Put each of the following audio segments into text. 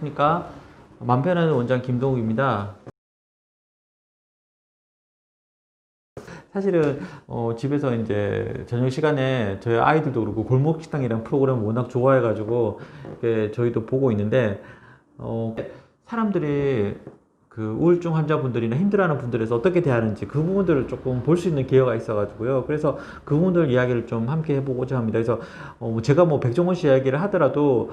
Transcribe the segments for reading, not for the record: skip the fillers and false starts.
안녕하십니까. 맘 편한 원장 김동욱입니다. 사실은 집에서 이제 저녁 시간에 저희 아이들도 그렇고 골목식당이랑 프로그램 워낙 좋아해가지고 저희도 보고 있는데 사람들이 그 우울증 환자분들이나 힘들어하는 분들에서 어떻게 대하는지 그 부분들을 조금 볼 수 있는 기회가 있어가지고요. 그래서 그 부분들 이야기를 좀 함께 해보고자 합니다. 그래서 제가 뭐 백종원 씨 이야기를 하더라도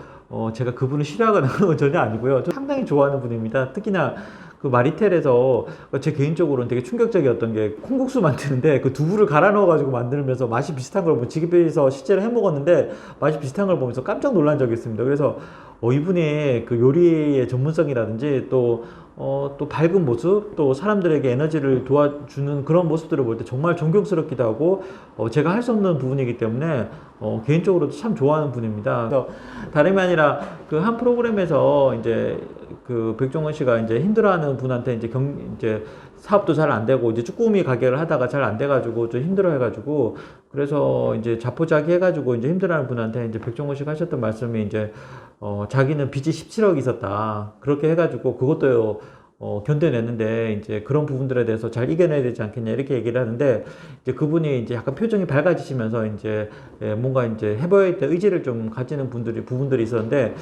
제가 그분을 싫어하거나 그런 건 전혀 아니고요. 저 상당히 좋아하는 분입니다. 특히나 그 마리텔에서 제 개인적으로는 되게 충격적이었던 게 콩국수 만드는데 그 두부를 갈아 넣어가지고 만들면서 맛이 비슷한 걸 집에서 실제로 해 먹었는데 맛이 비슷한 걸 보면서 깜짝 놀란 적이 있습니다. 그래서 이분의 그 요리의 전문성이라든지 또 밝은 모습, 또 사람들에게 에너지를 도와주는 그런 모습들을 볼 때 정말 존경스럽기도 하고, 제가 할 수 없는 부분이기 때문에, 개인적으로도 참 좋아하는 분입니다. 그래서 다름이 아니라 그 한 프로그램에서 이제 그 백종원 씨가 이제 힘들어하는 분한테 이제 사업도 잘 안 되고 이제 쭈꾸미 가게를 하다가 잘 안 돼가지고 좀 힘들어 해가지고 그래서 이제 자포자기 해가지고 이제 힘들어하는 분한테 이제 백종원 씨가 하셨던 말씀이 이제 자기는 빚이 17억 있었다. 그렇게 해가지고 그것도 견뎌냈는데 이제 그런 부분들에 대해서 잘 이겨내야 되지 않겠냐 이렇게 얘기를 하는데 이제 그분이 이제 약간 표정이 밝아지시면서 이제 뭔가 이제 해봐야 될 의지를 좀 가지는 부분들이 있었는데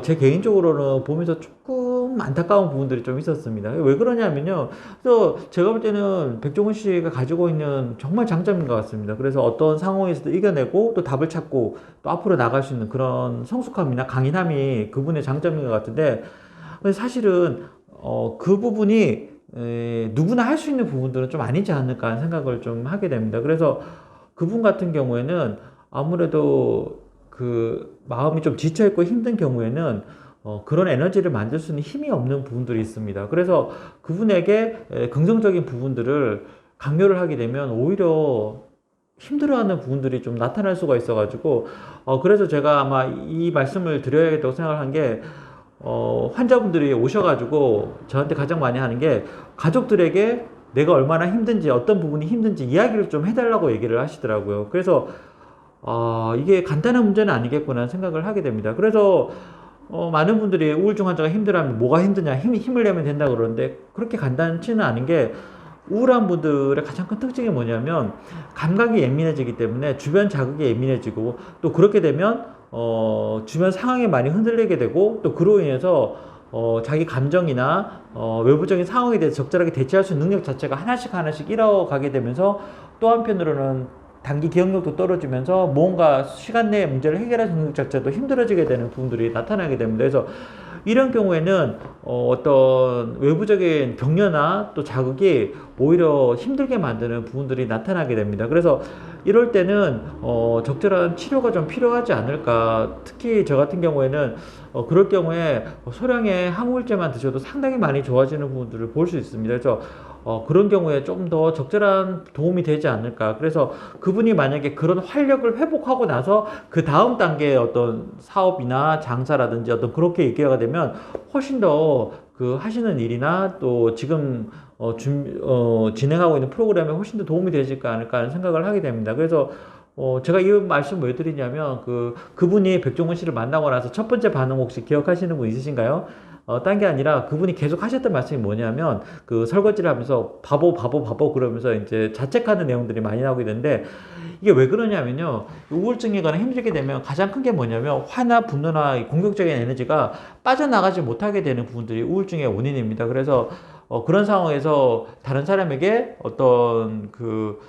제 개인적으로는 보면서 조금 안타까운 부분들이 좀 있었습니다. 왜 그러냐면요. 그래서 제가 볼 때는 백종원 씨가 가지고 있는 정말 장점인 것 같습니다. 그래서 어떤 상황에서도 이겨내고 또 답을 찾고 또 앞으로 나갈 수 있는 그런 성숙함이나 강인함이 그분의 장점인 것 같은데 사실은 그 부분이 누구나 할 수 있는 부분들은 좀 아니지 않을까 하는 생각을 좀 하게 됩니다. 그래서 그분 같은 경우에는 아무래도 그 마음이 좀 지쳐있고 힘든 경우에는 그런 에너지를 만들 수 있는 힘이 없는 부분들이 있습니다. 그래서 그분에게 긍정적인 부분들을 강요를 하게 되면 오히려 힘들어하는 부분들이 좀 나타날 수가 있어가지고 그래서 제가 아마 이 말씀을 드려야겠다고 생각을 한 게 환자분들이 오셔가지고 저한테 가장 많이 하는 게 가족들에게 내가 얼마나 힘든지 어떤 부분이 힘든지 이야기를 좀 해달라고 얘기를 하시더라고요. 그래서 이게 간단한 문제는 아니겠구나 생각을 하게 됩니다. 그래서 많은 분들이 우울증 환자가 힘들어하면 뭐가 힘드냐 힘을 내면 된다 그러는데 그렇게 간단치는 않은 게 우울한 분들의 가장 큰 특징이 뭐냐면 감각이 예민해지기 때문에 주변 자극에 예민해지고 또 그렇게 되면 주변 상황에 많이 흔들리게 되고 또 그로 인해서 자기 감정이나 외부적인 상황에 대해서 적절하게 대처할 수 있는 능력 자체가 하나씩 잃어가게 되면서 또 한편으로는 단기 기억력도 떨어지면서 뭔가 시간 내에 문제를 해결할 수 있는 능력 자체도 힘들어지게 되는 부분들이 나타나게 됩니다. 그래서 이런 경우에는 어떤 외부적인 격려나 또 자극이 오히려 힘들게 만드는 부분들이 나타나게 됩니다. 그래서 이럴 때는 적절한 치료가 좀 필요하지 않을까. 특히 저 같은 경우에는 그럴 경우에 소량의 항우울제만 드셔도 상당히 많이 좋아지는 부분들을 볼 수 있습니다. 그래서 그런 경우에 좀 더 적절한 도움이 되지 않을까. 그래서 그분이 만약에 그런 활력을 회복하고 나서 그 다음 단계의 어떤 사업이나 장사라든지 어떤 그렇게 얘기가 되면 훨씬 더 그 하시는 일이나 또 지금 진행하고 있는 프로그램에 훨씬 더 도움이 되지 않을까 하는 생각을 하게 됩니다. 그래서 제가 이 말씀 왜 드리냐면 그분이 백종원 씨를 만나고 나서 첫 번째 반응 혹시 기억하시는 분 있으신가요? 딴 게 아니라 그분이 계속 하셨던 말씀이 뭐냐면 그 설거지를 하면서 바보 그러면서 이제 자책하는 내용들이 많이 나오게 되는데 이게 왜 그러냐면요. 우울증이거나 힘들게 되면 가장 큰 게 뭐냐면 화나 분노나 공격적인 에너지가 빠져나가지 못하게 되는 부분들이 우울증의 원인입니다. 그래서 그런 상황에서 다른 사람에게 어떤 그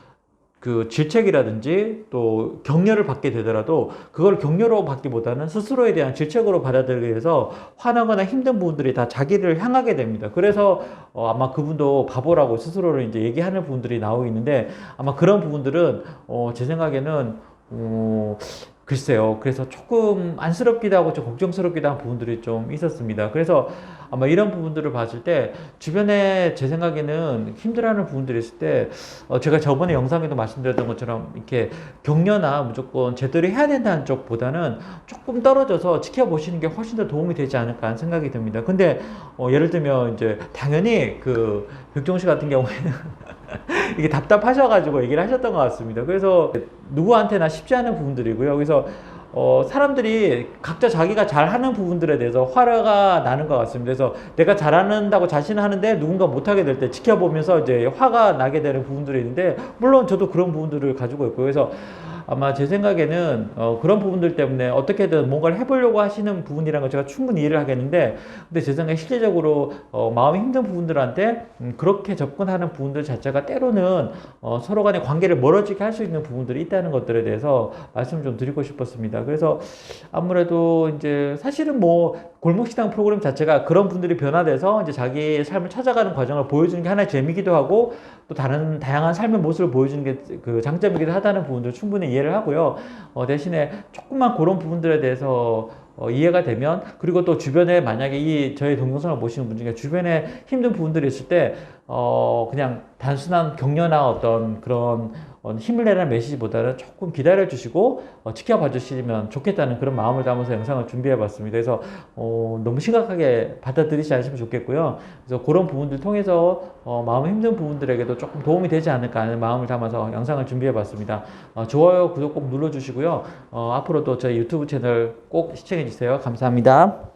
질책이라든지 또 격려를 받게 되더라도 그걸 격려로 받기보다는 스스로에 대한 질책으로 받아들이게 돼서 화나거나 힘든 부분들이 다 자기를 향하게 됩니다. 그래서 아마 그분도 바보라고 스스로를 이제 얘기하는 부분들이 나오고 있는데 아마 그런 부분들은 제 생각에는 글쎄요. 그래서 조금 안쓰럽기도 하고 좀 걱정스럽기도 한 부분들이 좀 있었습니다. 그래서 아마 이런 부분들을 봤을 때 주변에 제 생각에는 힘들어하는 부분들이 있을 때 제가 저번에 영상에도 말씀드렸던 것처럼 이렇게 격려나 무조건 제대로 해야 된다는 쪽보다는 조금 떨어져서 지켜보시는 게 훨씬 더 도움이 되지 않을까 하는 생각이 듭니다. 근데 예를 들면 이제 당연히 그 백종원 씨 같은 경우에는 이게 답답하셔가지고 얘기를 하셨던 것 같습니다. 그래서 누구한테나 쉽지 않은 부분들이고요. 그래서 사람들이 각자 자기가 잘하는 부분들에 대해서 화가 나는 것 같습니다. 그래서 내가 잘하는다고 자신을 하는데 누군가 못하게 될 때 지켜보면서 이제 화가 나게 되는 부분들이 있는데, 물론 저도 그런 부분들을 가지고 있고요. 그래서 아마 제 생각에는 그런 부분들 때문에 어떻게든 뭔가를 해보려고 하시는 부분이라는 걸 제가 충분히 이해를 하겠는데, 근데 제 생각에 실제적으로 마음이 힘든 부분들한테 그렇게 접근하는 부분들 자체가 때로는 서로 간의 관계를 멀어지게 할 수 있는 부분들이 있다는 것들에 대해서 말씀을 좀 드리고 싶었습니다. 그래서 아무래도 이제 사실은 뭐 골목식당 프로그램 자체가 그런 분들이 변화돼서 이제 자기의 삶을 찾아가는 과정을 보여주는 게 하나의 재미기도 하고, 또 다른 다양한 삶의 모습을 보여주는 게 그 장점이기도 하다는 부분들 충분히 이해를 하고요. 대신에 조금만 그런 부분들에 대해서 이해가 되면, 그리고 또 주변에 만약에 이 저희 동영상을 보시는 분 중에 주변에 힘든 부분들이 있을 때 그냥 단순한 격려나 어떤 그런 힘을 내라는 메시지보다는 조금 기다려 주시고 지켜봐 주시면 좋겠다는 그런 마음을 담아서 영상을 준비해 봤습니다. 그래서 너무 심각하게 받아들이지 않으시면 좋겠고요. 그래서 그런 부분들 통해서 마음 힘든 부분들에게도 조금 도움이 되지 않을까 하는 마음을 담아서 영상을 준비해 봤습니다. 좋아요, 구독 꼭 눌러 주시고요. 앞으로도 저희 유튜브 채널 꼭 시청해 주세요. 감사합니다.